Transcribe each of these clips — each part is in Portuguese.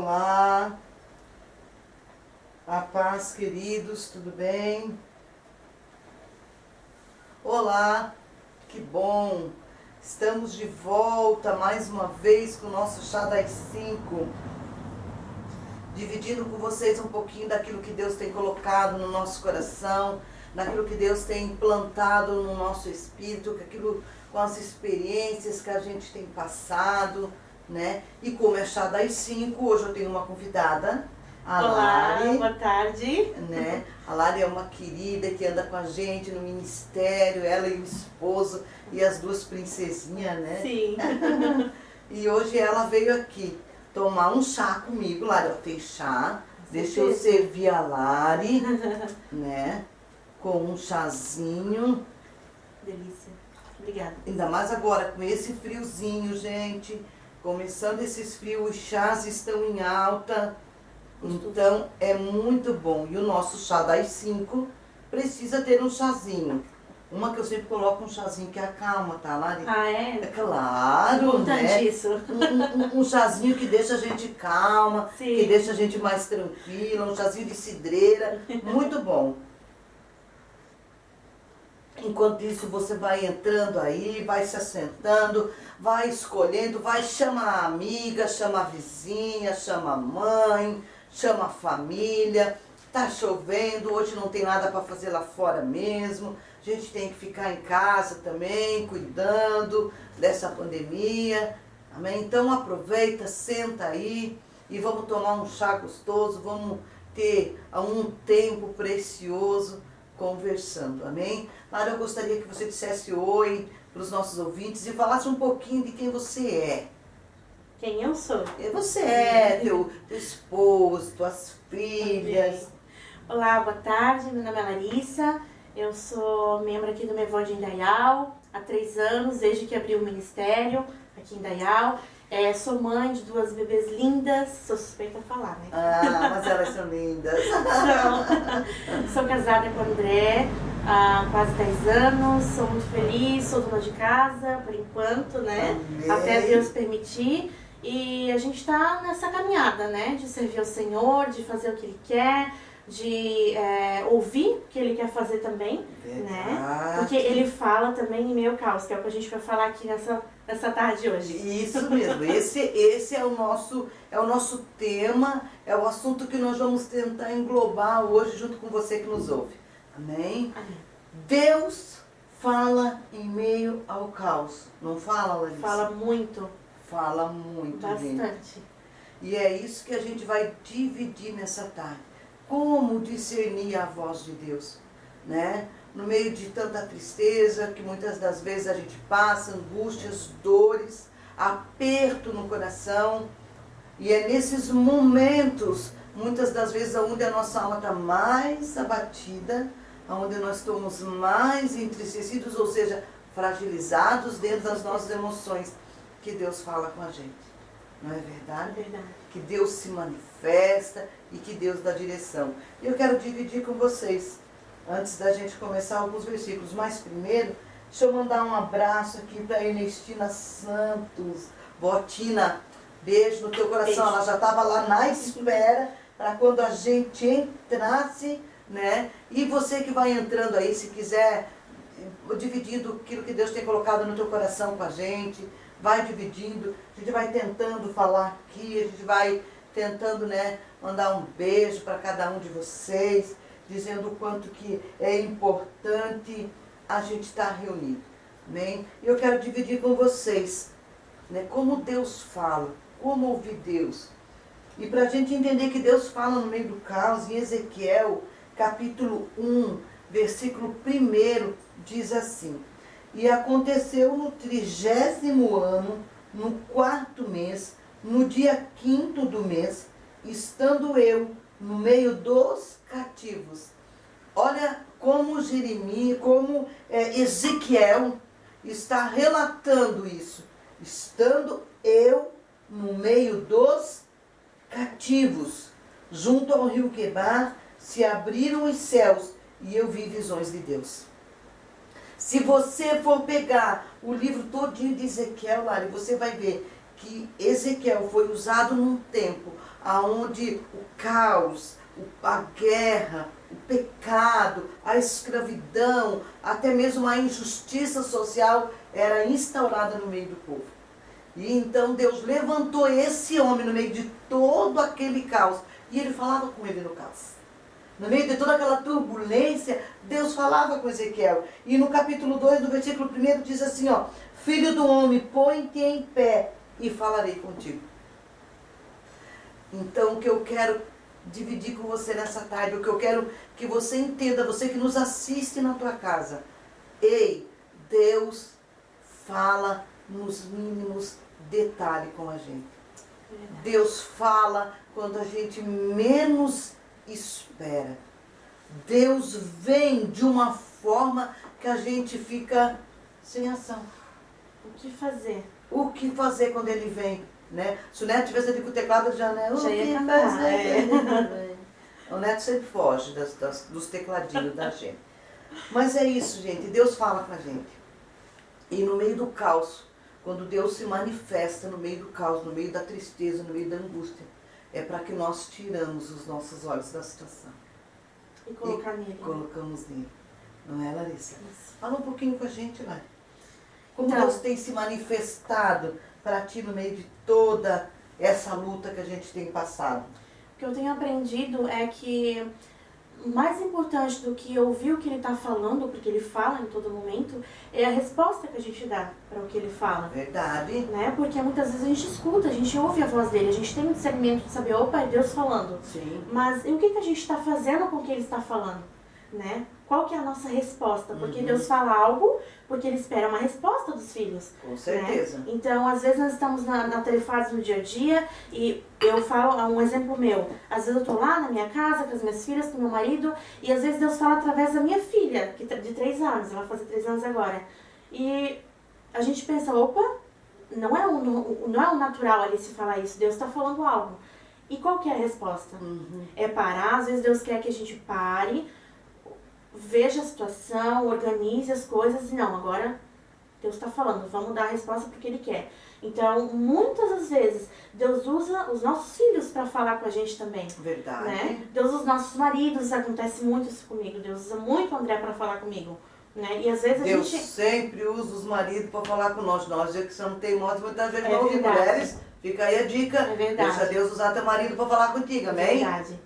Olá, a paz, queridos, tudo bem? Olá, que bom! Estamos de volta mais uma vez com o nosso Chá das 5, dividindo com vocês um pouquinho daquilo que Deus tem colocado no nosso coração, daquilo que Deus tem implantado no nosso espírito, com as experiências que a gente tem passado, né? E como é Chá das 5, hoje eu tenho uma convidada, a Olá, Lari, boa tarde. né? A Lari é uma querida que anda com a gente no ministério, ela e o esposo e as duas princesinhas, né? Sim. E hoje ela veio aqui tomar um chá comigo. Lari, ó, tem chá. Deixa eu servir a Lari, né? Com um chazinho. Delícia. Obrigada. Ainda mais agora com esse friozinho, gente. Começando esses frios, os chás estão em alta. Então é muito bom. E o nosso chá das 5 precisa ter um chazinho. Uma que eu sempre coloco um chazinho que acalma, tá, Lari? Ah, é? É claro, né? Importantíssimo. Um chazinho que deixa a gente calma, Sim. que deixa a gente mais tranquila, um chazinho de cidreira, muito bom. Enquanto isso, você vai entrando aí, vai se assentando, vai escolhendo, vai chamar a amiga, chama a vizinha, chama a mãe, chama a família. Tá chovendo, hoje não tem nada para fazer lá fora mesmo. A gente tem que ficar em casa também, cuidando dessa pandemia. Amém? Então aproveita, senta aí e vamos tomar um chá gostoso, vamos ter um tempo precioso conversando, amém? Lara, eu gostaria que você dissesse oi para os nossos ouvintes e falasse um pouquinho de quem você é. Quem eu sou? Você é, teu esposo, tuas filhas. Olá, boa tarde. Meu nome é Larissa. Eu sou membro aqui do Mevó de Indaial há 3 anos, desde que abri o ministério aqui em Indaial. Sou mãe de 2 bebês lindas, sou suspeita a falar, né? Ah, mas elas são lindas. Sou casada com o André há quase 10 anos, sou muito feliz, sou dona de casa, por enquanto, né? Amém. Até Deus permitir. E a gente está nessa caminhada, né? De servir ao Senhor, de fazer o que Ele quer, de ouvir o que Ele quer fazer também, né? Porque Ele fala também em meio caos, que é o que a gente vai falar aqui nessa tarde hoje. Isso mesmo, esse é o nosso tema, é o assunto que nós vamos tentar englobar hoje junto com você que nos ouve. Amém? Amém. Deus fala em meio ao caos. Não fala, Larissa? Fala muito. Fala muito, gente. Bastante. E é isso que a gente vai dividir nessa tarde. Como discernir a voz de Deus, né? No meio de tanta tristeza que muitas das vezes a gente passa, angústias, dores, aperto no coração. E é nesses momentos, muitas das vezes, onde a nossa alma está mais abatida, onde nós estamos mais entristecidos, ou seja, fragilizados dentro das nossas emoções, que Deus fala com a gente. Não é verdade? É verdade. Que Deus se manifesta e que Deus dá direção. E eu quero dividir com vocês, antes da gente começar, alguns versículos. Mas primeiro, deixa eu mandar um abraço aqui para Ernestina Santos. Botina, beijo no teu coração. Beijo. Ela já estava lá na espera para quando a gente entrasse, né? E você que vai entrando aí, se quiser, dividindo aquilo que Deus tem colocado no teu coração com a gente, vai dividindo, a gente vai tentando falar aqui, a gente vai tentando, né, mandar um beijo para cada um de vocês, dizendo o quanto que é importante a gente estar reunido, amém? E eu quero dividir com vocês, né, como Deus fala, como ouvir Deus. E para a gente entender que Deus fala no meio do caos, em Ezequiel, capítulo 1, versículo 1, diz assim: E aconteceu no 30º ano, no 4º mês, no dia 5º do mês, estando eu no meio dos cativos. Olha como Ezequiel está relatando isso. Estando eu no meio dos cativos, junto ao rio Quebar, se abriram os céus e eu vi visões de Deus. Se você for pegar o livro todinho de Ezequiel, Lari, você vai ver que Ezequiel foi usado num tempo aonde o caos, a guerra, o pecado, a escravidão, até mesmo a injustiça social era instaurada no meio do povo. E então Deus levantou esse homem no meio de todo aquele caos. E ele falava com ele no caos. No meio de toda aquela turbulência, Deus falava com Ezequiel. E no capítulo 2, do versículo 1, diz assim, ó: Filho do homem, põe-te em pé e falarei contigo. Então, o que eu quero dividir com você nessa tarde, o que eu quero que você entenda, você que nos assiste na tua casa. Ei, Deus fala nos mínimos detalhes com a gente. Deus fala quando a gente menos espera. Deus vem de uma forma que a gente fica sem ação. O que fazer? O que fazer quando ele vem, né? Se o Neto tivesse ali com o teclado, ele já, né? O Já ia que cantar, fazer? O Neto sempre foge dos tecladinhos da gente. Mas é isso, gente. Deus fala com a gente. E no meio do caos, quando Deus se manifesta no meio do caos, no meio da tristeza, no meio da angústia, é para que nós tiramos os nossos olhos da situação. E colocar nele. Colocamos nele. Não é, Larissa? Isso. Fala um pouquinho com a gente, Lai. Como Então, Deus tem se manifestado para ti no meio de toda essa luta que a gente tem passado? O que eu tenho aprendido é que mais importante do que ouvir o que ele está falando, porque ele fala em todo momento, é a resposta que a gente dá para o que ele fala. Verdade. Né? Porque muitas vezes a gente escuta, a gente ouve a voz dele, a gente tem um discernimento de saber, opa, é Deus falando. Sim. Mas e o que a gente está fazendo com o que ele está falando? Né? Qual que é a nossa resposta? Porque Deus fala algo, porque ele espera uma resposta dos filhos. Com certeza. Né? Então, às vezes nós estamos na tarefada no dia a dia e eu falo um exemplo meu. Às vezes eu estou lá na minha casa com as minhas filhas, com meu marido, e às vezes Deus fala através da minha filha, que de 3 anos, ela vai fazer 3 anos agora. E a gente pensa, opa, não é o natural ali se falar isso, Deus está falando algo. E qual que é a resposta? É parar, às vezes Deus quer que a gente pare, veja a situação, organize as coisas e não, agora Deus está falando, vamos dar a resposta porque Ele quer. Então, muitas das vezes, Deus usa os nossos filhos para falar com a gente também. Verdade. Né? Deus usa os nossos maridos, acontece muito isso comigo, Deus usa muito o André para falar comigo. Né? E às vezes Deus a gente... sempre usa os maridos para falar com nós. Nós que somos teimosos, muitas vezes É não ouvimos verdade. mulheres. Fica aí a dica. É verdade. Deixa Deus usar teu marido para falar contigo, amém? Verdade.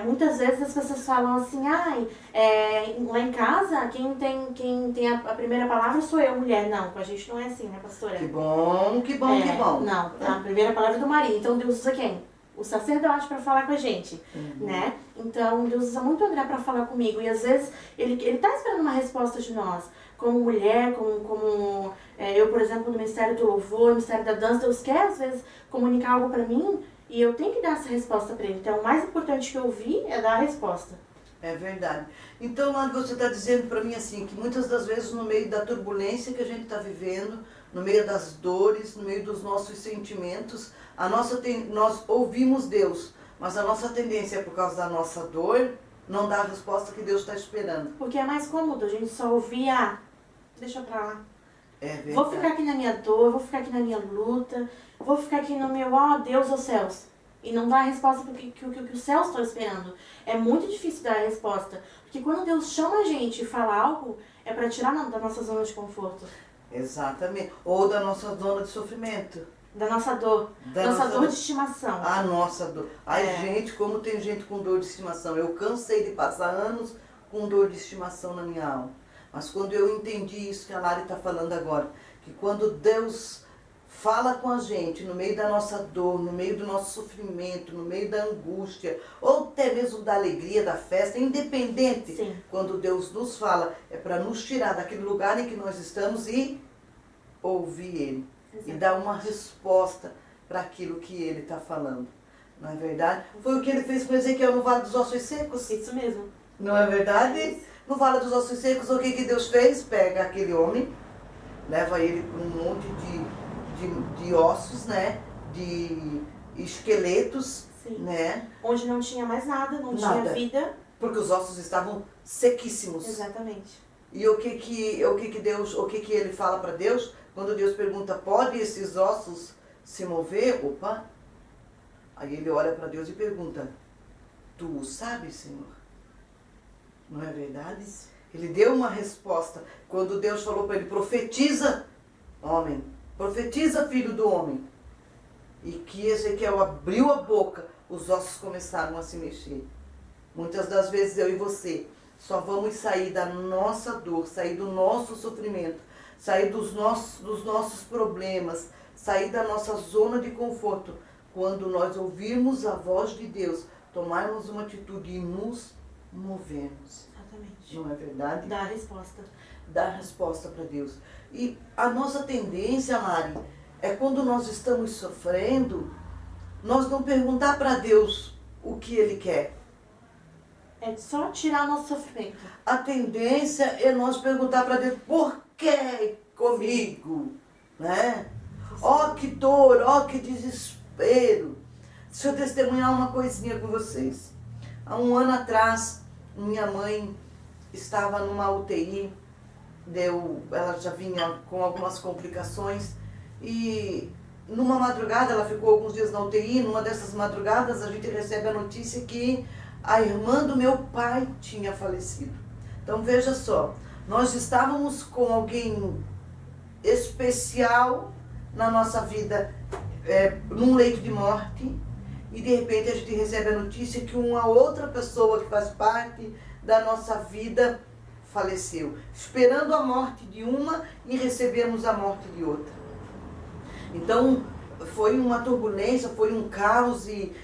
Muitas vezes as pessoas falam assim, lá em casa, quem tem a primeira palavra sou eu, mulher. Não, com a gente não é assim, né, pastora? Que bom, que bom, que bom. Não, a primeira palavra é do marido. Então Deus usa quem? O sacerdote para falar com a gente, né? Então Deus usa muito o André para falar comigo. E às vezes ele tá esperando uma resposta de nós. Como mulher, como eu, por exemplo, no Ministério do Louvor, no Ministério da Dança, Deus quer às vezes comunicar algo para mim. E eu tenho que dar essa resposta para ele. Então, o mais importante que eu ouvir é dar a resposta. É verdade. Então, lá você está dizendo para mim assim, que muitas das vezes no meio da turbulência que a gente está vivendo, no meio das dores, no meio dos nossos sentimentos, nós ouvimos Deus, mas a nossa tendência é por causa da nossa dor, não dar a resposta que Deus está esperando. Porque é mais cômodo a gente só ouvir, deixa pra lá. É verdade. Vou ficar aqui na minha dor, vou ficar aqui na minha luta, vou ficar aqui no meu, Deus aos céus. E não dar a resposta porque que os céus estão esperando. É muito difícil dar a resposta. Porque quando Deus chama a gente e fala algo, é para tirar da nossa zona de conforto. Exatamente. Ou da nossa zona de sofrimento. Da nossa dor. Da nossa dor de estimação. A nossa dor. Ai, gente, como tem gente com dor de estimação. Eu cansei de passar anos com dor de estimação na minha alma. Mas quando eu entendi isso que a Lari está falando agora, que quando Deus fala com a gente no meio da nossa dor, no meio do nosso sofrimento, no meio da angústia, ou até mesmo da alegria, da festa, independente, Sim. Quando Deus nos fala, é para nos tirar daquele lugar em que nós estamos e ouvir Ele. Exato. E dar uma resposta para aquilo que Ele está falando. Não é verdade? Foi o que Ele fez com Ezequiel no Vale dos Ossos Secos. Isso mesmo. Não é verdade? Isso. No Vale dos Ossos Secos, o que Deus fez? Pega aquele homem, leva ele para um monte de ossos, né? De esqueletos, Sim. né? Onde não tinha mais nada, não Nada. tinha vida. Porque os ossos estavam sequíssimos. Exatamente. E o que ele fala para Deus? Quando Deus pergunta, pode esses ossos se mover? Opa! Aí ele olha para Deus e pergunta, tu o sabes, Senhor? Não é verdade? Ele deu uma resposta. Quando Deus falou para ele, profetiza, homem, profetiza, filho do homem. E que Ezequiel abriu a boca, os ossos começaram a se mexer. Muitas das vezes eu e você só vamos sair da nossa dor, sair do nosso sofrimento, sair dos nossos problemas, sair da nossa zona de conforto, quando nós ouvirmos a voz de Deus, tomarmos uma atitude e nos movermos. Exatamente. Não é verdade? Dá a resposta. Dá a resposta para Deus. E a nossa tendência, Mari, é quando nós estamos sofrendo, nós não perguntar para Deus o que Ele quer. É só tirar nosso sofrimento. A tendência é nós perguntar para Deus, por que comigo? Né? Ó que dor, ó que desespero. Deixa eu testemunhar uma coisinha com vocês. Há um ano atrás, minha mãe estava numa UTI, ela já vinha com algumas complicações e numa madrugada, ela ficou alguns dias na UTI, numa dessas madrugadas a gente recebe a notícia que a irmã do meu pai tinha falecido. Então veja só, nós estávamos com alguém especial na nossa vida, num leito de morte, e de repente a gente recebe a notícia que uma outra pessoa que faz parte da nossa vida faleceu, esperando a morte de uma e recebemos a morte de outra. Então foi uma turbulência, foi um caos e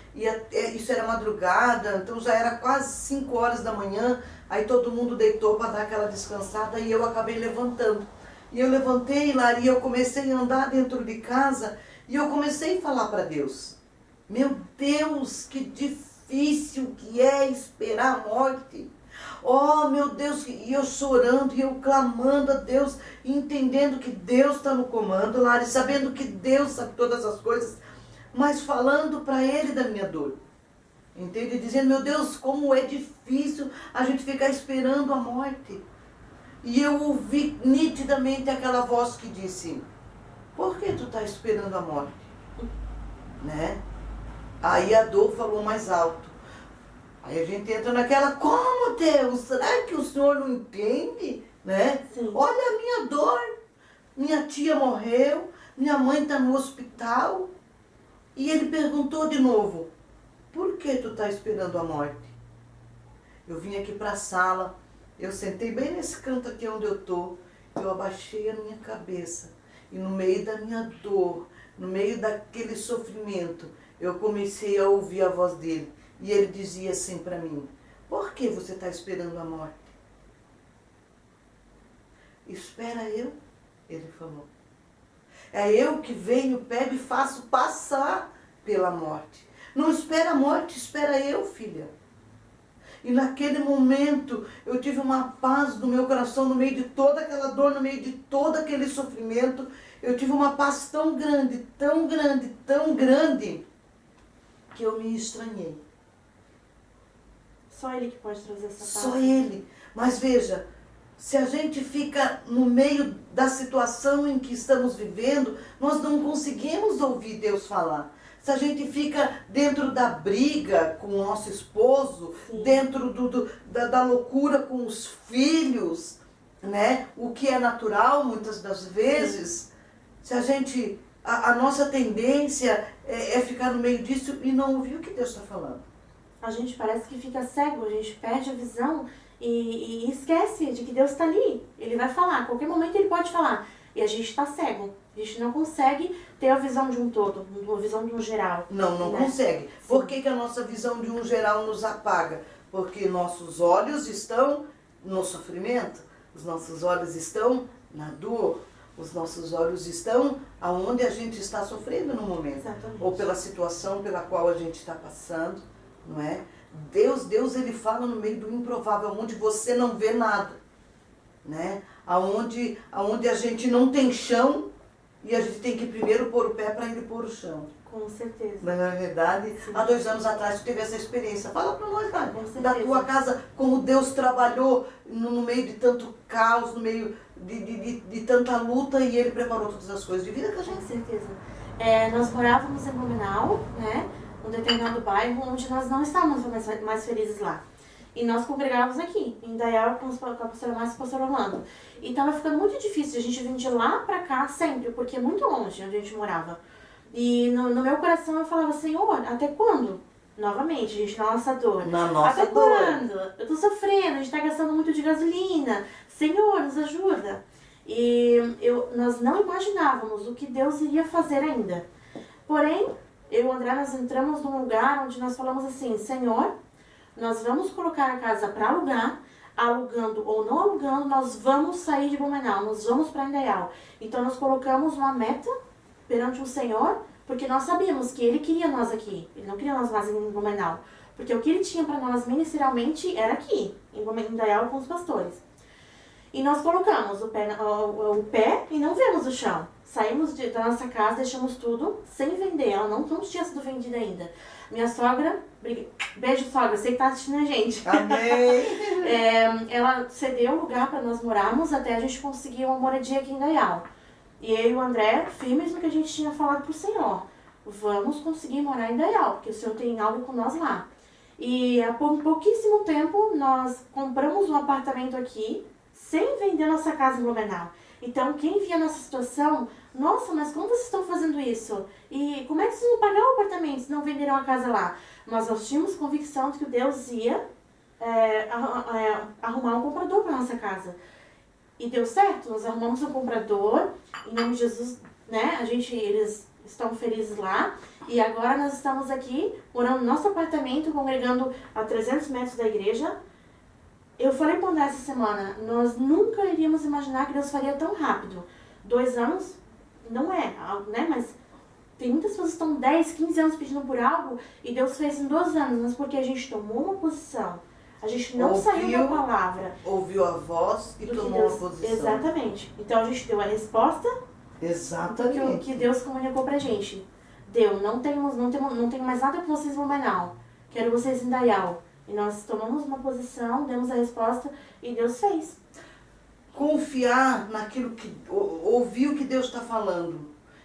isso era madrugada, então já era quase 5 horas da manhã, aí todo mundo deitou para dar aquela descansada e eu acabei levantando. E eu levantei, Lari, e eu comecei a andar dentro de casa e eu comecei a falar para Deus. Meu Deus, que difícil que é esperar a morte. Oh, meu Deus, e eu chorando, e eu clamando a Deus, entendendo que Deus está no comando, Lari, sabendo que Deus sabe todas as coisas, mas falando para Ele da minha dor. Entende? Dizendo, meu Deus, como é difícil a gente ficar esperando a morte. E eu ouvi nitidamente aquela voz que disse, por que tu está esperando a morte? Né? Aí a dor falou mais alto. Aí a gente entra naquela, como Deus? Será que o Senhor não entende? Né? Sim. Olha a minha dor. Minha tia morreu, minha mãe está no hospital. E ele perguntou de novo, por que tu está esperando a morte? Eu vim aqui para a sala, eu sentei bem nesse canto aqui onde eu estou, eu abaixei a minha cabeça. E no meio da minha dor, no meio daquele sofrimento, eu comecei a ouvir a voz dele. E ele dizia assim para mim, por que você está esperando a morte? Espera eu, ele falou. É eu que venho, pego e faço passar pela morte. Não espera a morte, espera eu, filha. E naquele momento eu tive uma paz no meu coração, no meio de toda aquela dor, no meio de todo aquele sofrimento. Eu tive uma paz tão grande, tão grande, tão grande, que eu me estranhei. Só Ele que pode trazer essa paz. Só Ele. Mas veja, se a gente fica no meio da situação em que estamos vivendo, nós não conseguimos ouvir Deus falar. Se a gente fica dentro da briga com o nosso esposo, sim, dentro da loucura com os filhos, né? O que é natural muitas das vezes, sim, se a gente, a nossa tendência é ficar no meio disso e não ouvir o que Deus está falando. A gente parece que fica cego, a gente perde a visão e esquece de que Deus está ali. Ele vai falar, a qualquer momento Ele pode falar. E a gente está cego. A gente não consegue ter a visão de um todo, uma visão de um geral. Não né? consegue. Sim. Por que a nossa visão de um geral nos apaga? Porque nossos olhos estão no sofrimento, os nossos olhos estão na dor, os nossos olhos estão aonde a gente está sofrendo no momento. Exatamente. Ou pela situação pela qual a gente está passando, não é? Deus ele fala no meio do improvável, onde você não vê nada, né? Aonde a gente não tem chão e a gente tem que primeiro pôr o pé para ele pôr o chão. Com certeza. Não é verdade? Sim. Há 2 anos atrás tu teve essa experiência. Fala para nós, cara, da tua casa, como Deus trabalhou no meio de tanto caos, no meio de tanta luta e Ele preparou todas as coisas de vida com a gente. Com certeza. Nós morávamos em Blumenau, né? um determinado bairro onde nós não estávamos mais felizes lá. E nós congregávamos aqui, em Indaial, com a pastora Márcia e o pastor Orlando. E estava ficando muito difícil, a gente vir de lá pra cá sempre, porque é muito longe onde a gente morava. E no meu coração eu falava, Senhor, até quando? Novamente, a gente na nossa dor. Na nossa até dor. quando? Eu tô sofrendo, a gente tá gastando muito de gasolina. Senhor, nos ajuda. E nós não imaginávamos o que Deus iria fazer ainda. Porém, eu e o André, nós entramos num lugar onde nós falamos assim, Senhor, nós vamos colocar a casa para alugar, alugando ou não alugando, nós vamos sair de Blumenau, nós vamos para Indaial. Então nós colocamos uma meta perante o Senhor, porque nós sabíamos que Ele queria nós aqui, Ele não queria nós mais em Blumenau. Porque o que Ele tinha para nós ministerialmente era aqui, em Indaial com os pastores. E nós colocamos o pé e não vemos o chão. Saímos da nossa casa, deixamos tudo sem vender, ela não tinha sido vendida ainda. Minha sogra, beijo sogra, sei que tá assistindo a gente. Amém! Ela cedeu o lugar para nós morarmos até a gente conseguir uma moradia aqui em Indaial. E eu e o André, firmes no que a gente tinha falado pro Senhor. Vamos conseguir morar em Indaial, porque o Senhor tem algo com nós lá. E há pouquíssimo tempo nós compramos um apartamento aqui, sem vender nossa casa em Blumenau. Então, quem via nossa situação, nossa, mas como vocês estão fazendo isso? E como é que vocês vão pagar o apartamento se não venderam a casa lá? Mas nós tínhamos convicção de que Deus ia arrumar um comprador para nossa casa. E deu certo, nós arrumamos um comprador, em nome de Jesus, né? Eles estão felizes lá. E agora nós estamos aqui, morando no nosso apartamento, congregando a 300 metros da igreja. Eu falei para o André essa semana, nós nunca iríamos imaginar que Deus faria tão rápido. 2 anos, não é, né? Mas tem muitas pessoas que estão 10, 15 anos pedindo por algo e Deus fez em 2 anos, mas porque a gente tomou uma posição. A gente não saiu da palavra. Ouviu a voz e tomou uma posição. Exatamente. Então a gente deu a resposta. Exatamente. Do que Deus comunicou pra gente. Deu, não tenho mais nada com vocês em Blumenau. Quero vocês em Indaial. E nós tomamos uma posição, demos a resposta e Deus fez. Confiar naquilo que... Ouvir o que Deus está falando.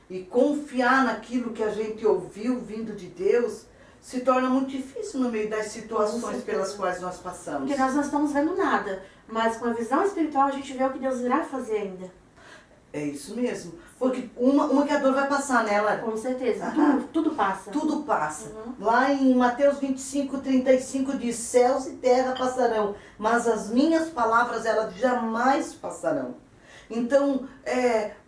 E confiar naquilo que a gente ouviu vindo de Deus se torna muito difícil no meio das situações pelas quais nós passamos. Porque nós não estamos vendo nada. Mas com a visão espiritual a gente vê o que Deus irá fazer ainda. É isso mesmo. Porque uma que a dor vai passar nela. Com certeza. Tudo passa. Tudo passa. Lá em Mateus 25, 35 diz, céus e terra passarão, mas as minhas palavras, elas jamais passarão. Então,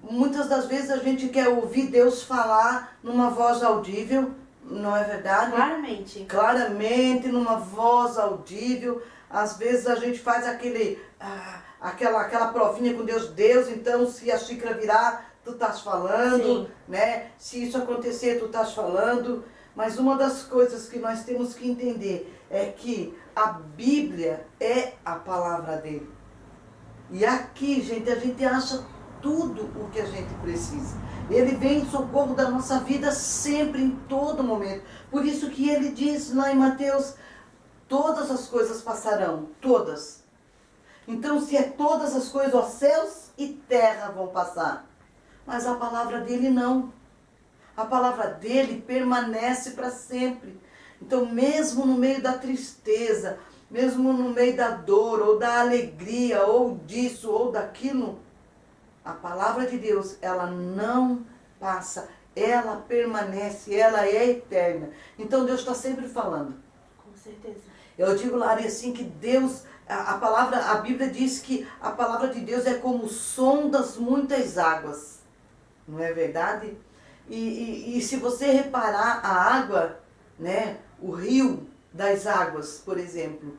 muitas das vezes a gente quer ouvir Deus falar numa voz audível, não é verdade? Claramente. Claramente, numa voz audível. Às vezes a gente faz aquela provinha com Deus, então se a xícara virar, tu estás falando, sim, né? Se isso acontecer, tu estás falando. Mas uma das coisas que nós temos que entender é que a Bíblia é a palavra dele. E aqui, gente, a gente acha tudo o que a gente precisa. Ele vem em socorro da nossa vida sempre, em todo momento. Por isso que ele diz lá em Mateus, todas as coisas passarão, todas. Então, se é todas as coisas, os céus e terra vão passar. Mas a palavra dele não. A palavra dele permanece para sempre. Então, mesmo no meio da tristeza, mesmo no meio da dor, ou da alegria, ou disso, ou daquilo, a palavra de Deus, ela não passa. Ela permanece, ela é eterna. Então, Deus está sempre falando. Com certeza. Eu digo, Lari, assim, que Deus... A Bíblia diz que a palavra de Deus é como o som das muitas águas. Não é verdade? E se você reparar a água, né, o rio das águas, por exemplo,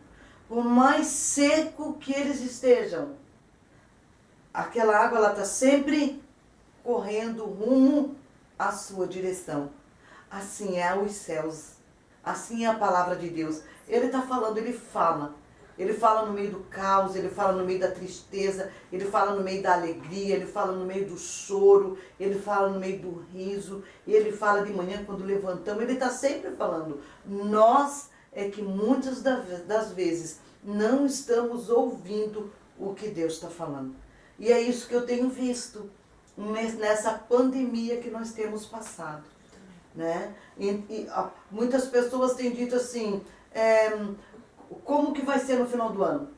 por mais seco que eles estejam, aquela água ela está sempre correndo rumo à sua direção. Assim é os céus, assim é a palavra de Deus. Ele está falando, ele fala. Ele fala no meio do caos, ele fala no meio da tristeza, ele fala no meio da alegria, ele fala no meio do choro, ele fala no meio do riso, ele fala de manhã quando levantamos, ele está sempre falando. Nós é que muitas das vezes não estamos ouvindo o que Deus está falando. E é isso que eu tenho visto nessa pandemia que nós temos passado. né? Muitas pessoas têm dito assim, como que vai ser no final do ano?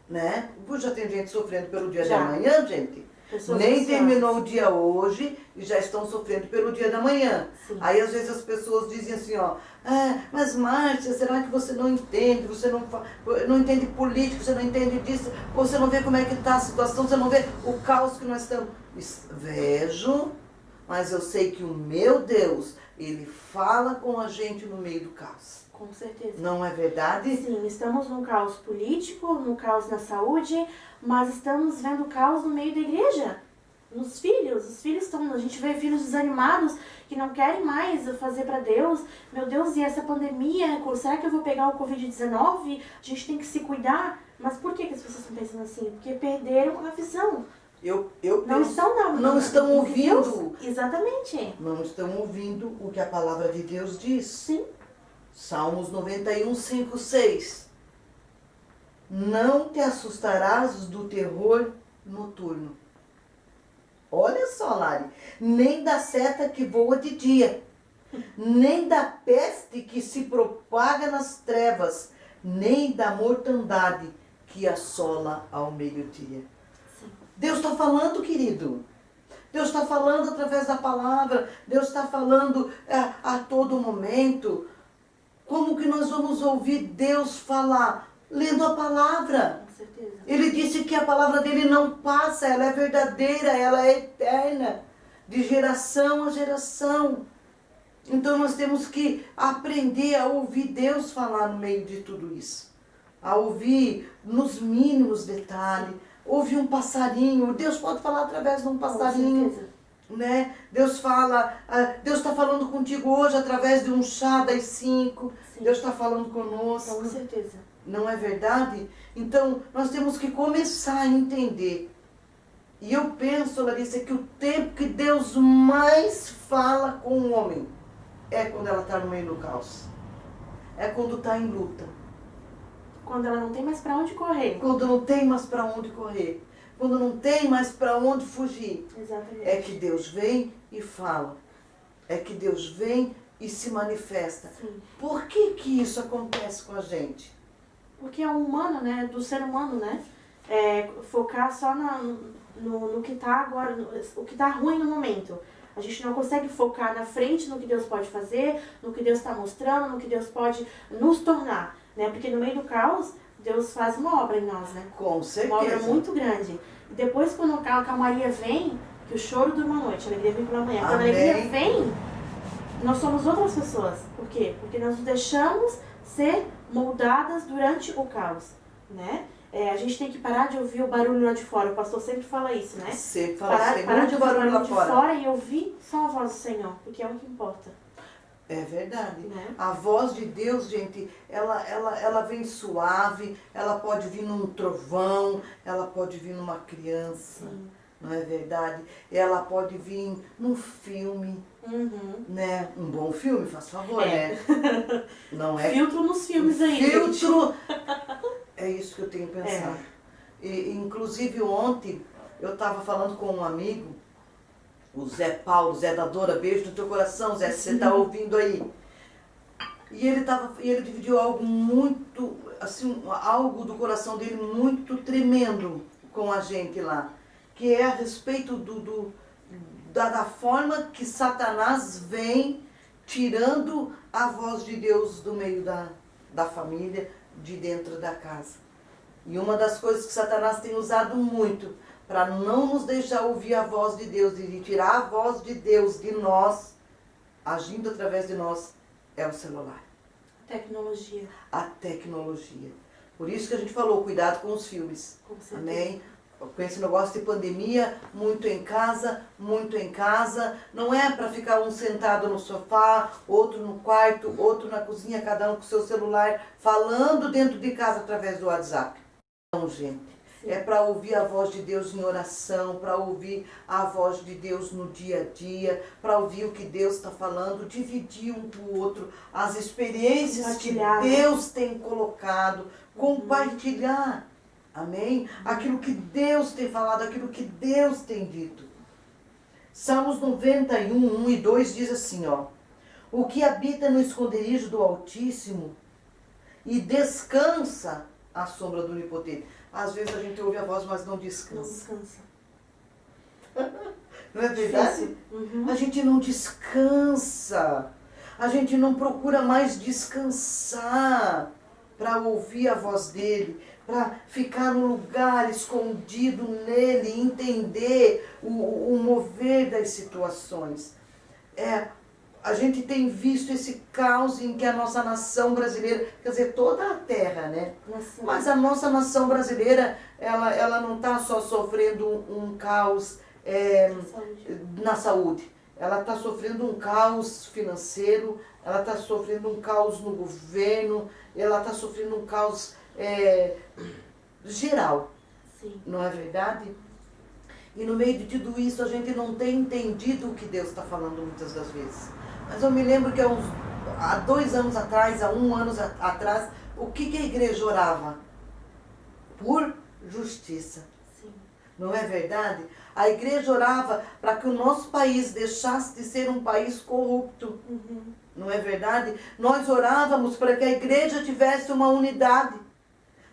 Né? Já tem gente sofrendo pelo dia de amanhã, gente. Pessoas Nem ansiosas. terminou o dia hoje e já estão sofrendo pelo dia da manhã. Sim. Aí às vezes as pessoas dizem assim, ó, mas Márcia, será que você não entende? Você não entende política, você não entende disso, você não vê como é que está a situação, você não vê o caos que nós estamos. Vejo, mas eu sei que o meu Deus, Ele fala com a gente no meio do caos. Com certeza. Não é verdade? Sim, estamos num caos político, num caos na saúde, mas estamos vendo caos no meio da igreja. Nos filhos, os filhos estão, a gente vê filhos desanimados que não querem mais fazer para Deus. Meu Deus, e essa pandemia, será que eu vou pegar o Covid-19? A gente tem que se cuidar. Mas por que as pessoas estão pensando assim? Porque perderam a visão. Não estão ouvindo. Deus, exatamente. Não estão ouvindo o que a palavra de Deus diz. Sim. Salmos 91, 5, 6. Não te assustarás do terror noturno. Olha só, Lari. Nem da seta que voa de dia, nem da peste que se propaga nas trevas, nem da mortandade que assola ao meio-dia. Deus está falando, querido. Deus está falando através da palavra. Deus está falando a todo momento. Como que nós vamos ouvir Deus falar? Lendo a palavra. Com certeza. Ele disse que a palavra dele não passa, ela é verdadeira, ela é eterna, de geração a geração. Então nós temos que aprender a ouvir Deus falar no meio de tudo isso. A ouvir nos mínimos detalhes. Ouvir um passarinho. Deus pode falar através de um passarinho. Com certeza. Né? Deus fala, Deus está falando contigo hoje através de um chá das 5. Sim. Deus está falando conosco. Com certeza. Não é verdade? Então, nós temos que começar a entender. E eu penso, Larissa, que o tempo que Deus mais fala com o homem é quando ela está no meio do caos. É quando está em luta. Quando ela não tem mais para onde correr. Quando não tem mais para onde correr. Quando não tem mais para onde fugir. Exatamente. É que Deus vem e fala. É que Deus vem e se manifesta. Sim. Por que que isso acontece com a gente? Porque é o humano, né? Do ser humano, né? Focar só no que tá agora, o que tá ruim no momento. A gente não consegue focar na frente no que Deus pode fazer, no que Deus está mostrando, no que Deus pode nos tornar, né? Porque no meio do caos, Deus faz uma obra em nós, né? Com certeza. Uma obra muito grande. E depois, quando a calmaria vem, que o choro dura uma noite, a alegria vem pela manhã. Quando a alegria vem, nós somos outras pessoas. Por quê? Porque nós nos deixamos ser moldadas durante o caos, né? A gente tem que parar de ouvir o barulho lá de fora. O pastor sempre fala isso, né? Sempre fala Parar de ouvir o barulho lá de fora e ouvir só a voz do Senhor, porque é o que importa. É verdade. Né? A voz de Deus, gente, ela vem suave, ela pode vir num trovão, ela pode vir numa criança, Sim. não é verdade? Ela pode vir num filme, Uhum. né? Um bom filme, faz favor, né? Não é? Filtro nos filmes aí. Filtro! É isso que eu tenho pensado. E, inclusive ontem eu estava falando com um amigo, o Zé Paulo, Zé da Dora, beijo no teu coração, Zé, se você está ouvindo aí. E ele dividiu algo muito, assim, algo do coração dele muito tremendo com a gente lá, que é a respeito da forma que Satanás vem tirando a voz de Deus do meio da família, de dentro da casa. E uma das coisas que Satanás tem usado muito para não nos deixar ouvir a voz de Deus e de tirar a voz de Deus de nós, agindo através de nós, é o celular. Tecnologia. A tecnologia. Por isso que a gente falou, cuidado com os filmes. Com certeza. Amém? Com esse negócio de pandemia, muito em casa, não é para ficar um sentado no sofá, outro no quarto, outro na cozinha, cada um com seu celular, falando dentro de casa através do WhatsApp. Não, gente. Sim. É para ouvir a voz de Deus em oração, para ouvir a voz de Deus no dia a dia, para ouvir o que Deus está falando, dividir um com o outro, as experiências que Deus tem colocado, compartilhar. Amém? Aquilo que Deus tem falado, aquilo que Deus tem dito. Salmos 91, 1 e 2 diz assim, ó. O que habita no esconderijo do Altíssimo e descansa à sombra do Onipotente. Às vezes a gente ouve a voz, mas não Não descansa. descansa. Não é verdade? A gente não descansa. A gente não procura mais descansar para ouvir a voz dele, para ficar no lugar escondido nele, entender o mover das situações. A gente tem visto esse caos em que a nossa nação brasileira, quer dizer, toda a terra, né? Mas a nossa nação brasileira, ela não está só sofrendo um caos na saúde. Ela está sofrendo um caos financeiro, ela está sofrendo um caos no governo, ela está sofrendo um caos geral. Sim. Não é verdade? E no meio de tudo isso a gente não tem entendido o que Deus está falando muitas das vezes. Mas eu me lembro que há 2 anos atrás, há 1 ano atrás, o que a igreja orava? Por justiça. Sim. Não é verdade? A igreja orava para que o nosso país deixasse de ser um país corrupto. Não é verdade? Nós orávamos para que a igreja tivesse uma unidade.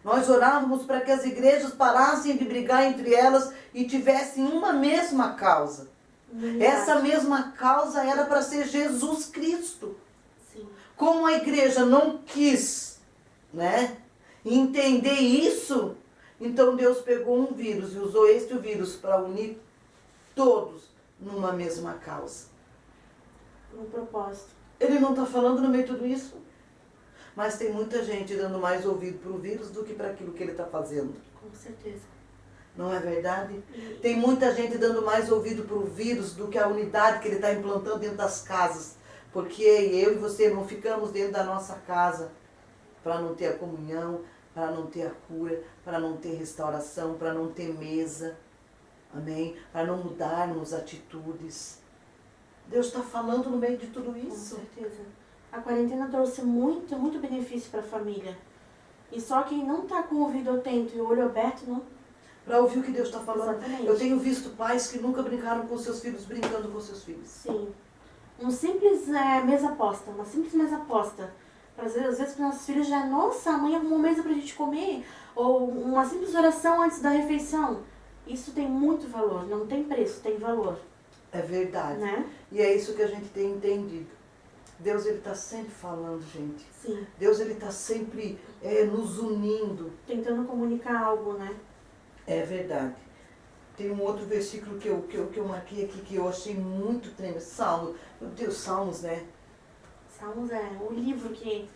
Nós orávamos para que as igrejas parassem de brigar entre elas e tivessem uma mesma causa. Essa mesma causa era para ser Jesus Cristo. Sim. Como a igreja não quis, né, entender isso, então Deus pegou um vírus e usou este vírus para unir todos numa mesma causa. Um propósito. Ele não está falando no meio de tudo isso, mas tem muita gente dando mais ouvido para o vírus do que para aquilo que ele está fazendo. Com certeza. Não é verdade? Tem muita gente dando mais ouvido para o vírus do que a unidade que ele está implantando dentro das casas. Porque eu e você não ficamos dentro da nossa casa para não ter a comunhão, para não ter a cura, para não ter restauração, para não ter mesa. Amém? Para não mudarmos atitudes. Deus está falando no meio de tudo isso. Com certeza. A quarentena trouxe muito, muito benefício para a família. E só quem não está com o ouvido atento e o olho aberto, não. Para ouvir o que Deus está falando. Exatamente. Eu tenho visto pais que nunca brincaram com seus filhos, brincando com seus filhos. Sim. Um simples mesa posta, uma simples mesa posta. Às vezes para nossos filhos já, nossa, amanhã arrumou mesa para a gente comer. Ou uma simples oração antes da refeição. Isso tem muito valor, não tem preço, tem valor. É verdade. Né? E é isso que a gente tem entendido. Deus, ele está sempre falando, gente. Sim. Deus, ele está sempre nos unindo. Tentando comunicar algo, né? É verdade. Tem um outro versículo que eu marquei aqui que eu achei muito tremendo. Salmo. Meu Deus, Salmos, né? Salmos é um livro que,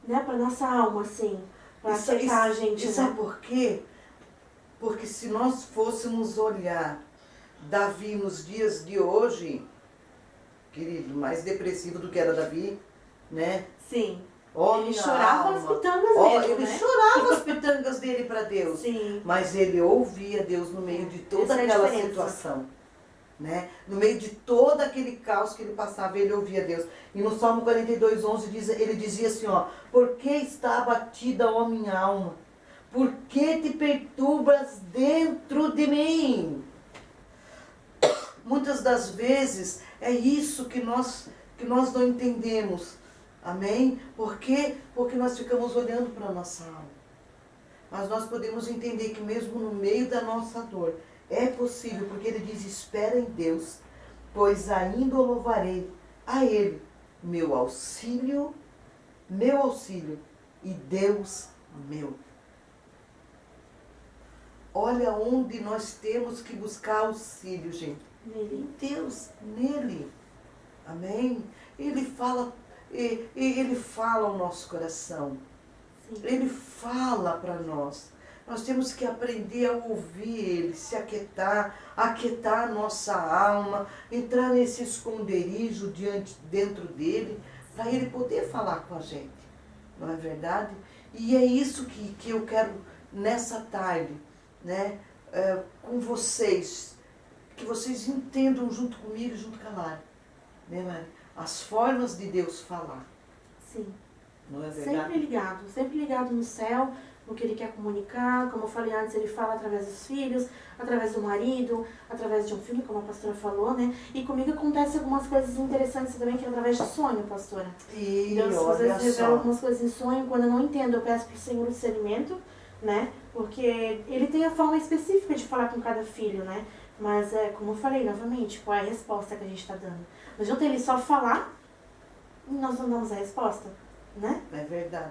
né, para nossa alma, assim, para acertar a gente. E sabe por quê? Porque se nós fôssemos olhar Davi nos dias de hoje, querido, mais depressivo do que era Davi, né? Sim. Oh, ele chorava as pitangas dele, ele né? chorava as pitangas dele para Deus. Sim. Mas ele ouvia Deus no meio de toda Essa é a aquela diferença. situação. Né? No meio de todo aquele caos que ele passava, ele ouvia Deus. E no Salmo 42:11 ele dizia assim, ó: por que está abatida, ó minha alma? Por que te perturbas dentro de mim? Muitas das vezes é isso que nós não entendemos. Amém? Por quê? Porque nós ficamos olhando para a nossa alma. Mas nós podemos entender que mesmo no meio da nossa dor, é possível, porque ele diz, espera em Deus, pois ainda o louvarei a Ele, meu auxílio e Deus meu. Olha onde nós temos que buscar auxílio, gente. Nele. Em Deus, nele. Amém? Ele fala ao nosso coração. Sim. Ele fala para nós. Nós temos que aprender a ouvir Ele, se aquietar a nossa alma, entrar nesse esconderijo dentro dele, para Ele poder falar com a gente. Não é verdade? E é isso que eu quero nessa tarde, né, com vocês, que vocês entendam junto comigo e junto com a Lara, né, Mari? As formas de Deus falar. Sim. Não é verdade? Sempre ligado no céu, no que ele quer comunicar. Como eu falei antes, ele fala através dos filhos, através do marido, através de um filme, como a pastora falou, né? E comigo acontece algumas coisas interessantes também, que é através de sonho, pastora. E Deus às olha vezes revela só. algumas coisas em sonho. Quando eu não entendo, eu peço para o Senhor discernimento, né? Porque ele tem a forma específica de falar com cada filho, né? Mas, como eu falei novamente, qual é a resposta que a gente está dando? Não adianta ele só falar e nós não damos a resposta, né? É verdade.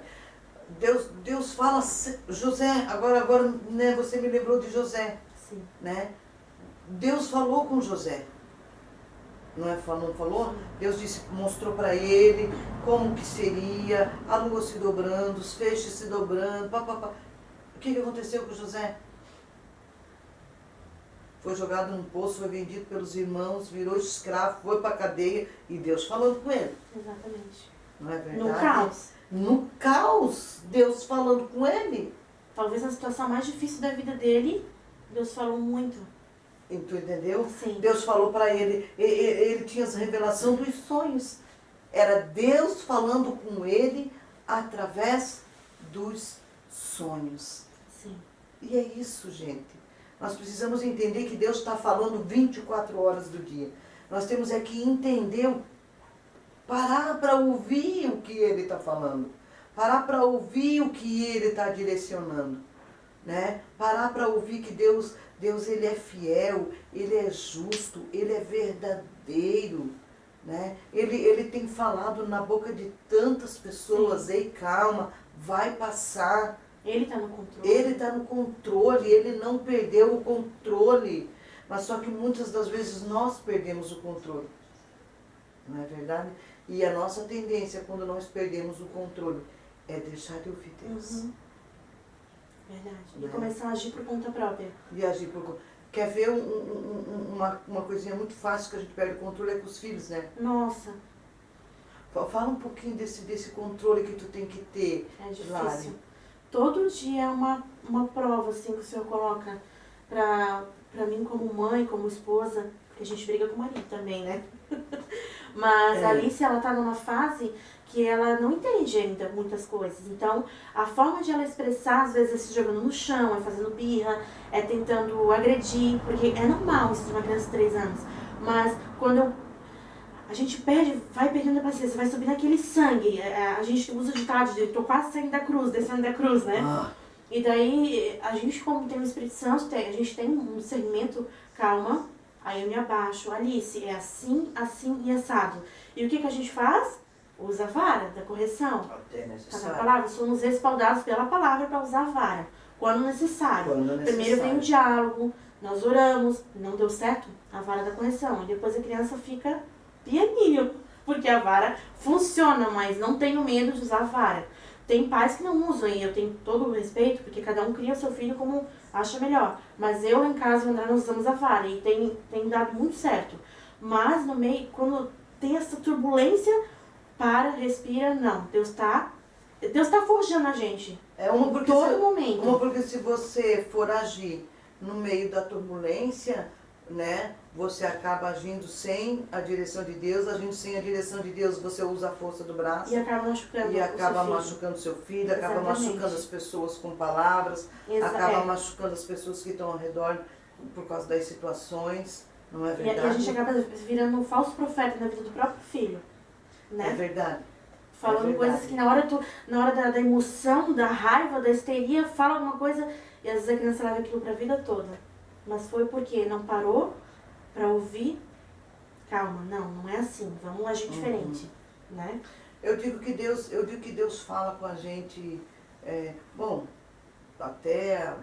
Deus fala, José, agora né, você me lembrou de José, Sim. né? Deus falou com José. Não falou? Deus disse, mostrou para ele como que seria, a lua se dobrando, os feixes se dobrando, papapá. O que aconteceu com José? Foi jogado num poço, foi vendido pelos irmãos, virou escravo, foi para a cadeia e Deus falando com ele. Exatamente. Não é verdade? No caos. No caos, Deus falando com ele. Talvez na situação mais difícil da vida dele, Deus falou muito. E tu entendeu? Sim. Deus falou para ele, ele tinha essa revelação dos sonhos. Era Deus falando com ele através dos sonhos. Sim. E é isso, gente. Nós precisamos entender que Deus está falando 24 horas do dia. Nós temos é que entender, parar para ouvir o que Ele está falando. Parar para ouvir o que Ele está direcionando. Né? Parar para ouvir que Deus Ele é fiel, Ele é justo, Ele é verdadeiro. Né? Ele tem falado na boca de tantas pessoas, ei, calma, vai passar. Ele está no controle. Ele está no controle, ele não perdeu o controle. Mas só que muitas das vezes nós perdemos o controle. Não é verdade? E a nossa tendência, quando nós perdemos o controle, é deixar de ouvir Deus. Uhum. Verdade. E Né? começar a agir por conta própria. E agir por conta. Quer ver uma coisinha muito fácil que a gente perde o controle é com os filhos, né? Nossa, Fala um pouquinho desse controle que tu tem que ter, é difícil. Lari. Todo dia é uma prova assim, que o Senhor coloca pra mim como mãe, como esposa, porque a gente briga com o marido também, né? Mas a Alice, ela tá numa fase que ela não entende ainda muitas coisas. Então, a forma de ela expressar, às vezes, é se jogando no chão, é fazendo birra, é tentando agredir, porque é normal isso de uma criança de 3 anos. Mas quando a gente vai perdendo a paciência, vai subindo aquele sangue. A gente usa o ditado de tô quase saindo da cruz, descendo da cruz, né? E daí, a gente, como tem o Espírito Santo, a gente tem um discernimento, calma, aí eu me abaixo. Alice, é assim, assim e assado. E o que a gente faz? Usa a vara da correção. Até Tá na necessário. palavra? Somos respaldados pela palavra para usar a vara, quando necessário. Quando necessário. Primeiro vem o diálogo, nós oramos, não deu certo, a vara da correção. E depois a criança fica pianinho, porque a vara funciona, mas não tenho medo de usar a vara. Tem pais que não usam, e eu tenho todo o respeito, porque cada um cria o seu filho como acha melhor. Mas eu lá em casa, o André, nós usamos a vara, e tem dado muito certo. Mas no meio, quando tem essa turbulência, para, respira, não. Deus tá forjando a gente. Todo momento. Porque se você for agir no meio da turbulência, né, você acaba agindo sem a direção de Deus, agindo sem a direção de Deus, você usa a força do braço. E acaba machucando seu filho, acaba machucando as pessoas com palavras, acaba machucando as pessoas que estão ao redor por causa das situações, não é verdade? E a gente acaba virando um falso profeta na vida do próprio filho, né? É verdade. Falando coisas que na hora da emoção, da raiva, da histeria, fala alguma coisa e às vezes a criança leva aquilo pra vida toda. Mas foi porque não parou pra ouvir. Calma, não é assim, vamos agir diferente, né? Eu digo que Deus fala com a gente, até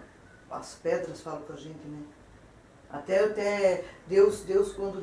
as pedras falam com a gente, né? Até Deus, quando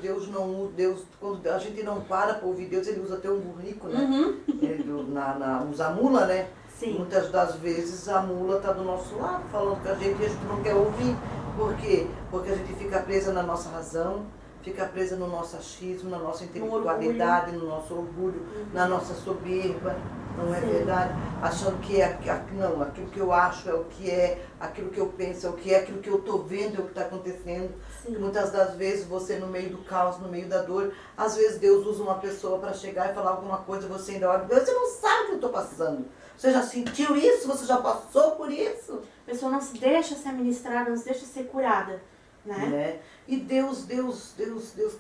a gente não para ouvir Deus, ele usa até um burrico, né? Ele usa a mula, né? Sim. Muitas das vezes a mula está do nosso lado, falando com a gente e a gente não quer ouvir. Por quê? Porque a gente fica presa na nossa razão, fica presa no nosso achismo, na nossa intelectualidade, no nosso orgulho, na nossa soberba, não é verdade? Achando que aquilo que eu acho é o que é, aquilo que eu penso é o que é, aquilo que eu estou vendo é o que está acontecendo. Muitas das vezes você no meio do caos, no meio da dor, às vezes Deus usa uma pessoa para chegar e falar alguma coisa, você ainda olha, você não sabe o que eu estou passando. Você já sentiu isso? Você já passou por isso? A pessoa não se deixa ser ministrada, não se deixa ser curada, né? E Deus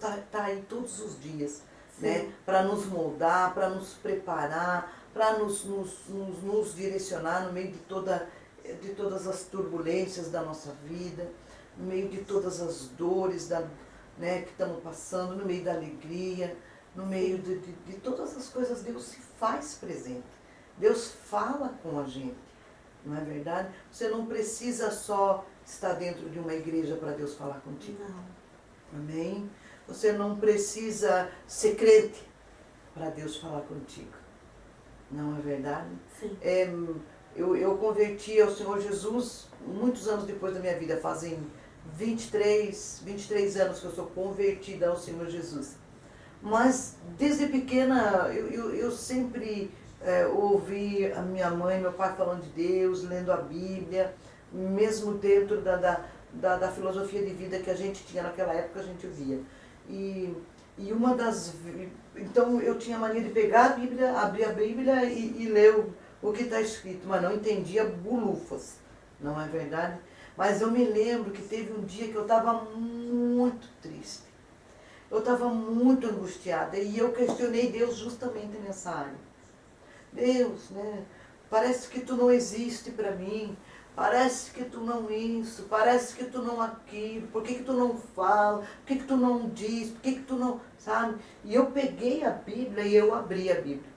tá aí todos os dias, né? Para nos moldar, para nos preparar, para nos direcionar no meio de todas as turbulências da nossa vida, no meio de todas as dores né, que estamos passando, no meio da alegria, no meio de todas as coisas. Deus se faz presente. Deus fala com a gente, não é verdade? Você não precisa só estar dentro de uma igreja para Deus falar contigo. Não. Amém? Você não precisa ser crente para Deus falar contigo. Não é verdade? Sim. Eu converti ao Senhor Jesus muitos anos depois da minha vida. Fazem 23 anos que eu sou convertida ao Senhor Jesus. Mas desde pequena eu sempre ouvi a minha mãe e meu pai falando de Deus, lendo a Bíblia, mesmo dentro da filosofia de vida que a gente tinha naquela época, a gente via. E uma das... Então eu tinha a mania de pegar a Bíblia, abrir a Bíblia e ler o que está escrito, mas não entendia bulufas, não é verdade? Mas eu me lembro que teve um dia que eu estava muito triste. Eu estava muito angustiada e eu questionei Deus justamente nessa área. Deus, né? Parece que tu não existe para mim. Parece que tu não isso, parece que tu não aquilo, por que tu não fala, por que tu não diz, por que tu não, sabe? E eu peguei a Bíblia e eu abri a Bíblia.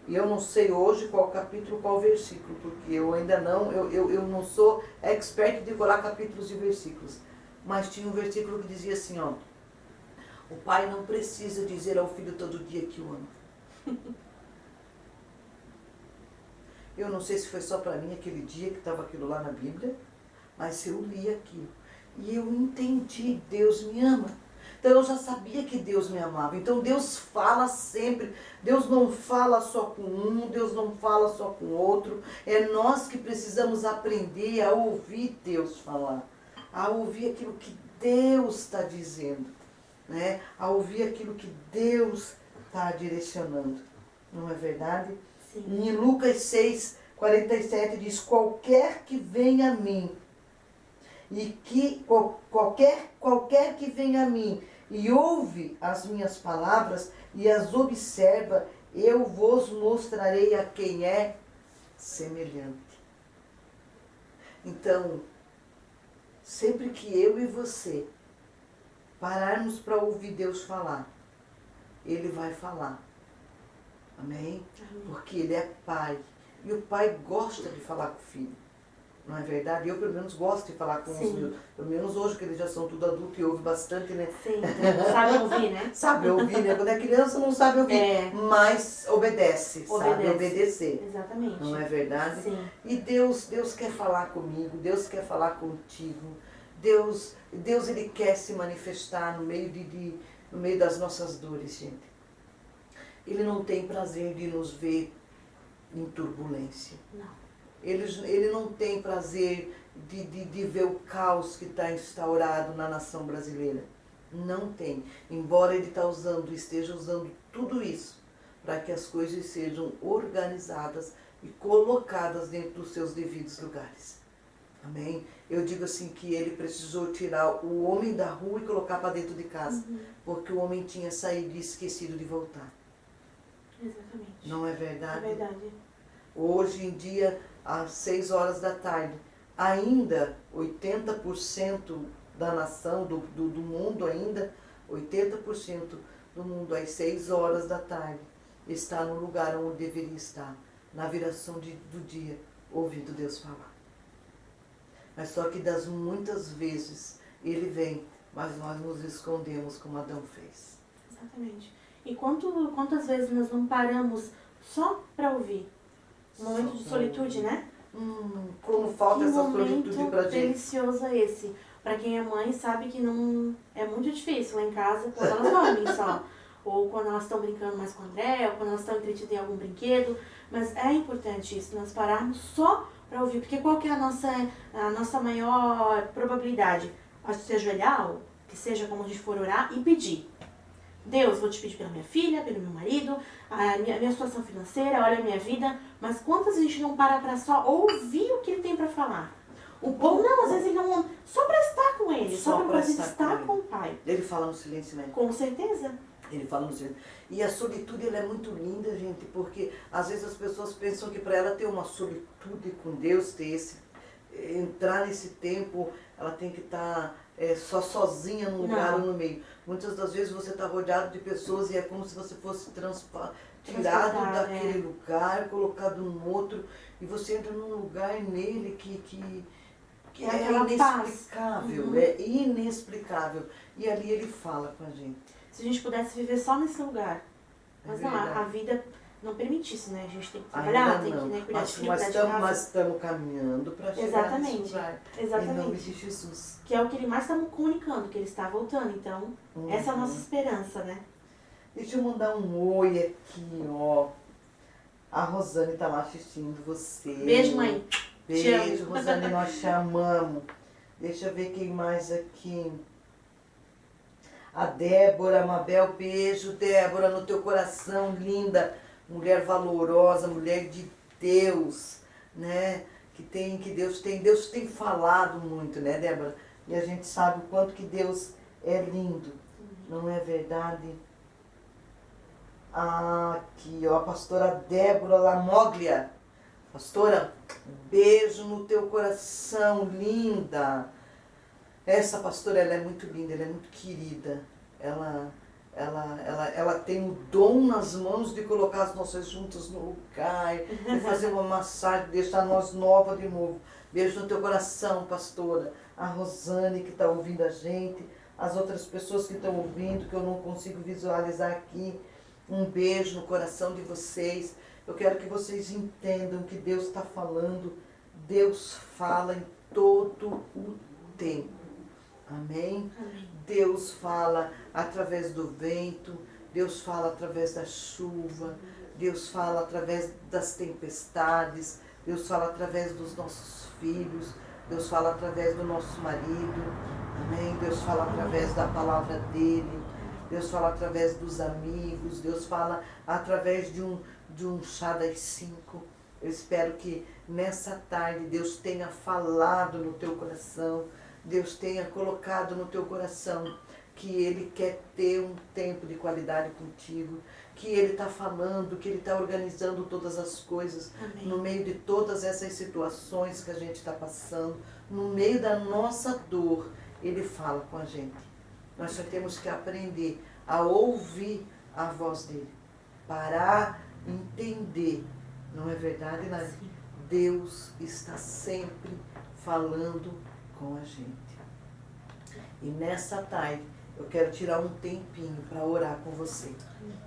E eu não sei hoje qual capítulo, qual versículo, porque eu ainda não, eu não sou expert de decorar capítulos e versículos. Mas tinha um versículo que dizia assim, ó, o pai não precisa dizer ao filho todo dia que o ama. Eu não sei se foi só para mim aquele dia que estava aquilo lá na Bíblia, mas eu li aquilo. E eu entendi, Deus me ama. Então eu já sabia que Deus me amava. Então Deus fala sempre. Deus não fala só com um, Deus não fala só com outro. É nós que precisamos aprender a ouvir Deus falar. A ouvir aquilo que Deus está dizendo. Né? A ouvir aquilo que Deus está direcionando. Não é verdade? Sim. Em Lucas 6:47 diz, qualquer que venha a mim, e que qualquer que venha a mim e ouve as minhas palavras e as observa, eu vos mostrarei a quem é semelhante. Então, sempre que eu e você pararmos para ouvir Deus falar, Ele vai falar. Amém? Porque Ele é pai. E o pai gosta de falar com o filho. Não é verdade? Eu, pelo menos, gosto de falar com os meus. Pelo menos hoje, que eles já são tudo adultos e ouvem bastante, né? Sim, sabe ouvir, né? Sabe ouvir, né? Quando é criança não sabe ouvir, mas obedece, sabe obedecer. Exatamente. Não é verdade? Sim. E Deus quer falar comigo, Deus quer falar contigo. Deus Ele quer se manifestar no meio das nossas dores, gente. Ele não tem prazer de nos ver em turbulência. Não. Ele não tem prazer de ver o caos que está instaurado na nação brasileira. Não tem. Embora Ele esteja usando tudo isso para que as coisas sejam organizadas e colocadas dentro dos seus devidos lugares. Amém? Eu digo assim que Ele precisou tirar o homem da rua e colocar para dentro de casa. Porque o homem tinha saído e esquecido de voltar. Exatamente. Não é verdade? É verdade. Hoje em dia, às 6 horas da tarde, ainda 80% da nação, do mundo ainda, 80% do mundo às 6 horas da tarde está no lugar onde deveria estar, na viração do dia, ouvindo Deus falar. Mas só que das muitas vezes Ele vem, mas nós nos escondemos como Adão fez. Exatamente. E quantas vezes nós não paramos só para ouvir? Um momento de solitude, né? Como falta essa solitude pra gente. Delicioso é esse. Para quem é mãe sabe que não é muito difícil lá em casa quando elas dormem só. Ou quando elas estão brincando mais com o André, ou quando elas estão entretidas em algum brinquedo. Mas é importante isso, nós pararmos só para ouvir. Porque qual que é a nossa maior probabilidade? Pode se ajoelhar, ou que seja como a gente for orar, e pedir. Deus, vou te pedir pela minha filha, pelo meu marido, a minha situação financeira, olha a minha vida. Mas quantas a gente não para só ouvir o que ele tem para falar? Ou não, às vezes ele não... Só para estar com ele, só para poder estar com o Pai. Ele fala no silêncio, né? Com certeza. Ele fala no silêncio. E a solitude, ela é muito linda, gente, porque às vezes as pessoas pensam que para ela ter uma solitude com Deus, entrar nesse tempo, ela tem que estar só sozinha num lugar ou no meio. Muitas das vezes você está rodeado de pessoas e é como se você fosse tirado daquele lugar, colocado num outro, e você entra num lugar nele que é inexplicável, é inexplicável. E ali ele fala com a gente. Se a gente pudesse viver só nesse lugar. Mas não, a vida não permitisse, né? A gente tem que trabalhar, tem que cuidar de filho, cuidar de casa. Mas estamos caminhando para chegar nesse lugar. Exatamente. Em nome de Jesus. Que é o que ele mais está comunicando, que ele está voltando. Então, essa é a nossa esperança, né? Deixa eu mandar um oi aqui, ó. A Rosane está lá assistindo você. Beijo, mãe. Beijo, Rosane, nós te amamos. Deixa eu ver quem mais aqui. A Débora, Mabel, beijo, Débora, no teu coração, linda. Mulher valorosa, mulher de Deus, né? Deus tem falado muito, né, Débora? E a gente sabe o quanto que Deus é lindo, não é verdade? Aqui, ó, a pastora Débora Lamoglia. Pastora, beijo no teu coração, linda. Essa pastora, ela é muito linda, ela é muito querida. Ela tem o dom nas mãos de colocar as nossas juntas no lugar, de fazer uma massagem, deixar nós nova de novo. Beijo no teu coração, pastora. A Rosane que está ouvindo a gente, as outras pessoas que estão ouvindo, que eu não consigo visualizar aqui. Um beijo no coração de vocês. Eu quero que vocês entendam que Deus está falando. Deus fala em todo o tempo. Amém? Amém? Deus fala através do vento, Deus fala através da chuva, Deus fala através das tempestades, Deus fala através dos nossos filhos, Deus fala através do nosso marido, amém? Deus fala através da palavra dele, Deus fala através dos amigos, Deus fala através de um chá das 5. Eu espero que nessa tarde Deus tenha falado no teu coração, Deus tenha colocado no teu coração que Ele quer ter um tempo de qualidade contigo, que Ele está falando, que Ele está organizando todas as coisas. Amém. No meio de todas essas situações que a gente está passando, no meio da nossa dor, Ele fala com a gente. Nós só temos que aprender a ouvir a voz dEle, parar, entender. Não é verdade, Nath? Deus está sempre falando com a gente. E nessa tarde eu quero tirar um tempinho para orar com você.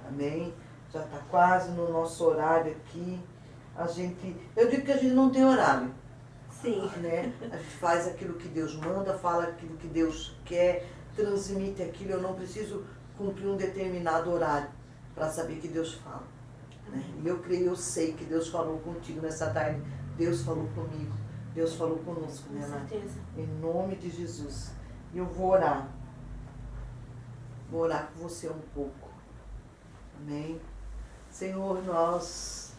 Amém? Já está quase no nosso horário aqui. Eu digo que a gente não tem horário. Sim. Né? A gente faz aquilo que Deus manda, fala aquilo que Deus quer, transmite aquilo. Eu não preciso cumprir um determinado horário para saber que Deus fala. Né? E eu sei que Deus falou contigo nessa tarde. Deus falou comigo. Deus falou conosco, né, Nath? Com certeza. Em nome de Jesus. E eu vou orar. Vou orar com você um pouco. Amém? Senhor, nós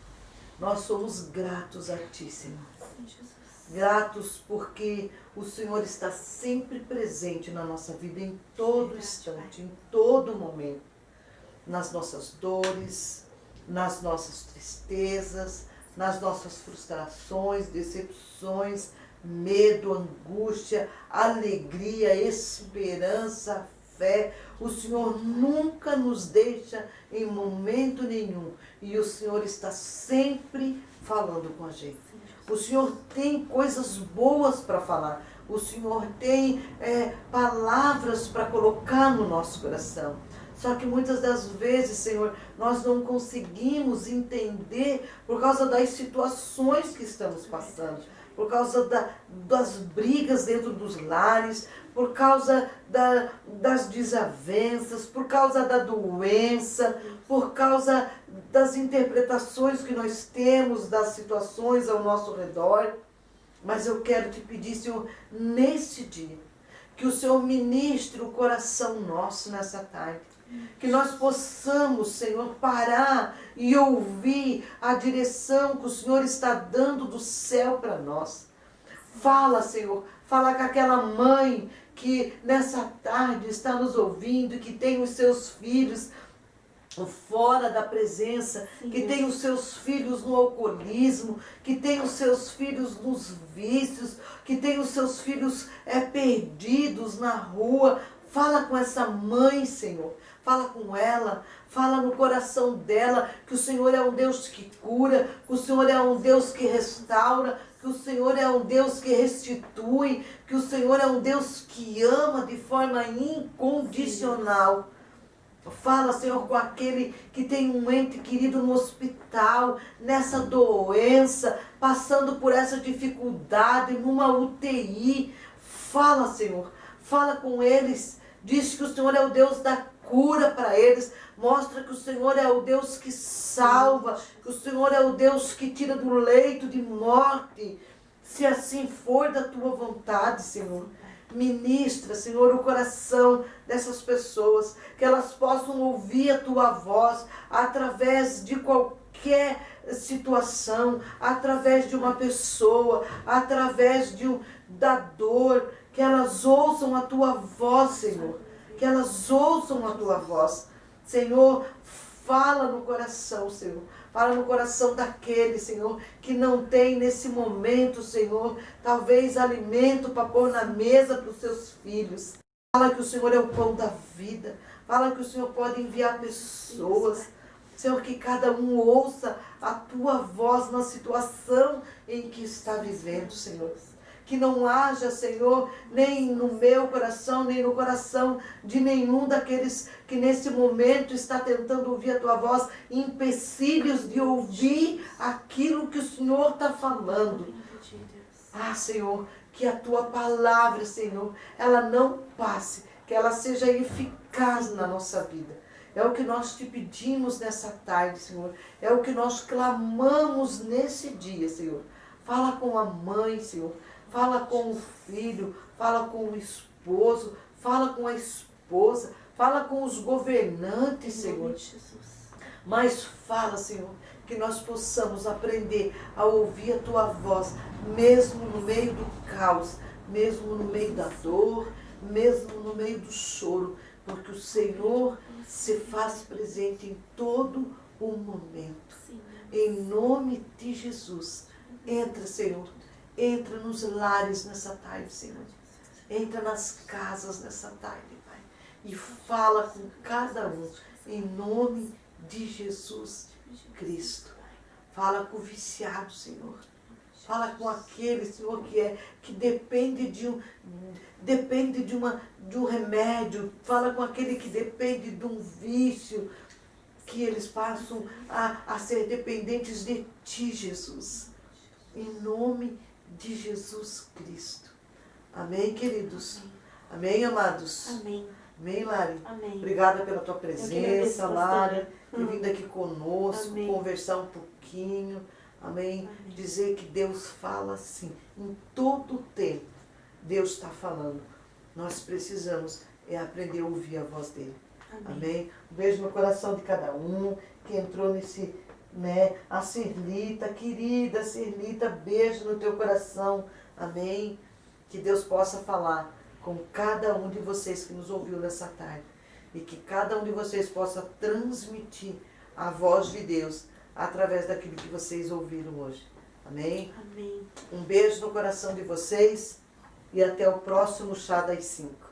somos gratos a Ti, Senhor. Sim, Jesus. Gratos porque o Senhor está sempre presente na nossa vida, em todo instante, em todo momento. Nas nossas dores, nas nossas tristezas, nas nossas frustrações, decepções, medo, angústia, alegria, esperança, fé. O Senhor nunca nos deixa em momento nenhum. E o Senhor está sempre falando com a gente. O Senhor tem coisas boas para falar. O Senhor tem palavras para colocar no nosso coração. Só que muitas das vezes, Senhor, nós não conseguimos entender por causa das situações que estamos passando, por causa das brigas dentro dos lares, por causa das desavenças, por causa da doença, por causa das interpretações que nós temos das situações ao nosso redor. Mas eu quero te pedir, Senhor, nesse dia, que o Senhor ministre o coração nosso nessa tarde. Que nós possamos, Senhor, parar e ouvir a direção que o Senhor está dando do céu para nós. Fala, Senhor, fala com aquela mãe que nessa tarde está nos ouvindo, que tem os seus filhos fora da presença, que tem os seus filhos no alcoolismo, que tem os seus filhos nos vícios, que tem os seus filhos perdidos na rua. Fala com essa mãe, Senhor. Fala com ela, fala no coração dela que o Senhor é um Deus que cura, que o Senhor é um Deus que restaura, que o Senhor é um Deus que restitui, que o Senhor é um Deus que ama de forma incondicional. Fala, Senhor, com aquele que tem um ente querido no hospital, nessa doença, passando por essa dificuldade, numa UTI. Fala, Senhor, fala com eles. Diz que o Senhor é o Deus da cura para eles. Mostra que o Senhor é o Deus que salva, que o Senhor é o Deus que tira do leito de morte. Se assim for da tua vontade, Senhor. Ministra, Senhor, o coração dessas pessoas, que elas possam ouvir a tua voz através de qualquer situação, através de uma pessoa, através da dor, que elas ouçam a tua voz, Senhor, que elas ouçam a tua voz. Senhor, fala no coração, Senhor. Fala no coração daquele, Senhor, que não tem nesse momento, Senhor, talvez alimento para pôr na mesa para os seus filhos. Fala que o Senhor é o pão da vida. Fala que o Senhor pode enviar pessoas. Senhor, que cada um ouça a tua voz na situação em que está vivendo, Senhor. Que não haja, Senhor, nem no meu coração, nem no coração de nenhum daqueles que nesse momento está tentando ouvir a tua voz, empecilhos de ouvir aquilo que o Senhor está falando. Ah, Senhor, que a tua palavra, Senhor, ela não passe, que ela seja eficaz na nossa vida. É o que nós te pedimos nessa tarde, Senhor. É o que nós clamamos nesse dia, Senhor. Fala com a mãe, Senhor. Fala com o filho, fala com o esposo, fala com a esposa, fala com os governantes, Senhor. Mas fala, Senhor, que nós possamos aprender a ouvir a tua voz, mesmo no meio do caos, mesmo no meio da dor, mesmo no meio do choro, porque o Senhor se faz presente em todo o momento. Em nome de Jesus, entra, Senhor. Entra nos lares nessa tarde, Senhor. Entra nas casas nessa tarde, Pai. E fala com cada um, em nome de Jesus Cristo. Fala com o viciado, Senhor. Fala com aquele, Senhor, que depende de um remédio. Fala com aquele que depende de um vício. Que eles passam a ser dependentes de Ti, Jesus. Em nome de Jesus Cristo. Amém, queridos? Amém, amados? Amém. Amém, Lari? Amém. Obrigada pela tua presença, Lari, ter vindo aqui conosco, Amém. conversar um pouquinho. Amém? Dizer que Deus fala assim, em todo o tempo. Deus está falando. Nós precisamos aprender a ouvir a voz dele. Amém? Um beijo no coração de cada um que entrou nesse... A Cirlita, querida Cirlita, beijo no teu coração, amém? Que Deus possa falar com cada um de vocês que nos ouviu nessa tarde e que cada um de vocês possa transmitir a voz de Deus através daquilo que vocês ouviram hoje, amém? Amém. Um beijo no coração de vocês e até o próximo Chá das 5.